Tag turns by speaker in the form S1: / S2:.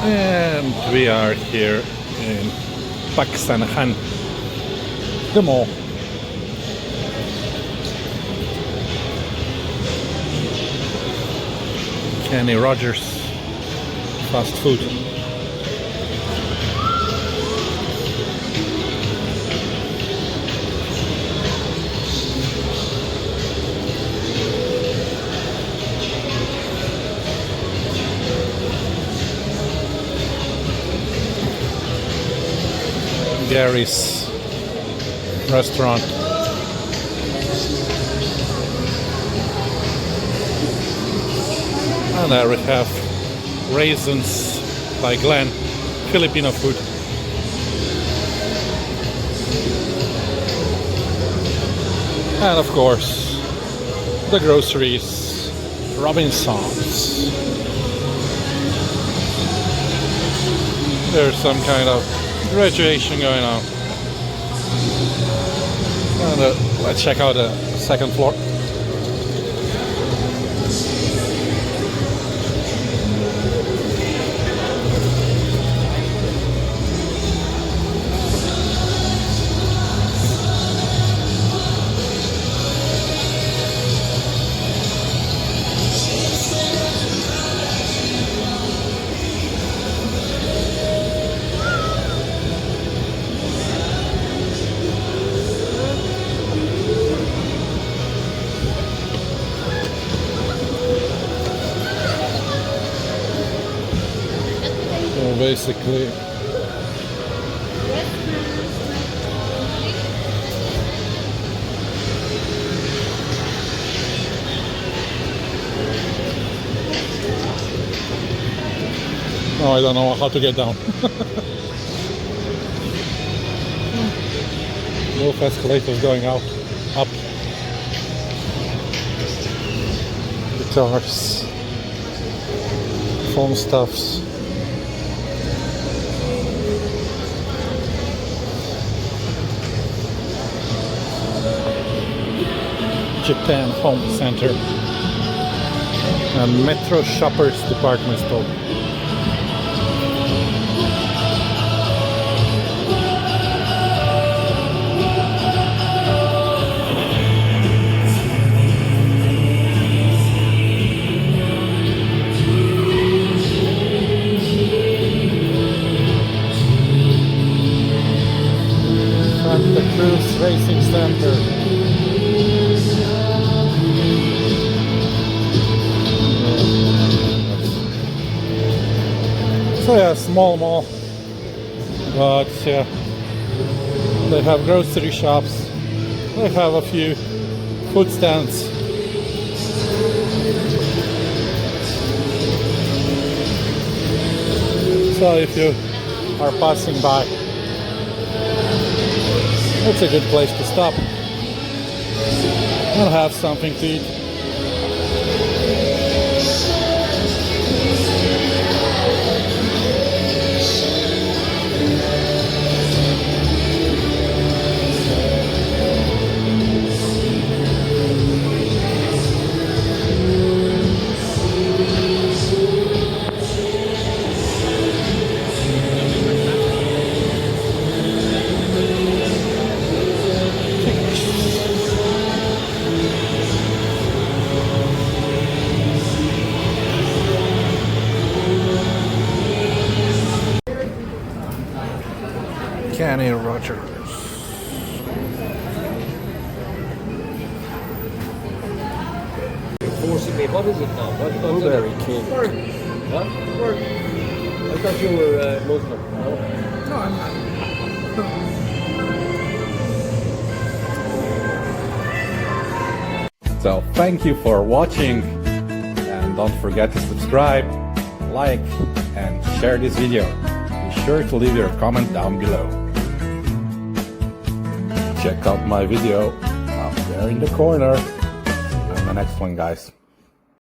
S1: And we are here in Pakistan, the mall. Kenny Rogers fast food. Gary's restaurant. And there we have Raisins by Glenn, Filipino food. And of course, the groceries, Robinsons. There's some kind of graduation going on. And let's check out the second floor. Basically, oh, I don't know how to get down. Both escalators going out, up. Guitars, phone stuffs. Japan Home Center and Metro Shoppers Department Store. Santa Cruz Racing Center. So yeah, small mall, but yeah, they have grocery shops, they have a few food stands. So if you are passing by, it's a good place to stop and have something to eat. Kenny Rogers.
S2: Forcibly, what is it now?
S1: Blueberry cake.
S2: Huh? I thought you were Muslim. No?
S3: No, I'm not.
S1: So thank you for watching, and don't forget to subscribe, like, and share this video. Be sure to leave your comment down below. Check out my video up there in the corner. See you in the next one, guys.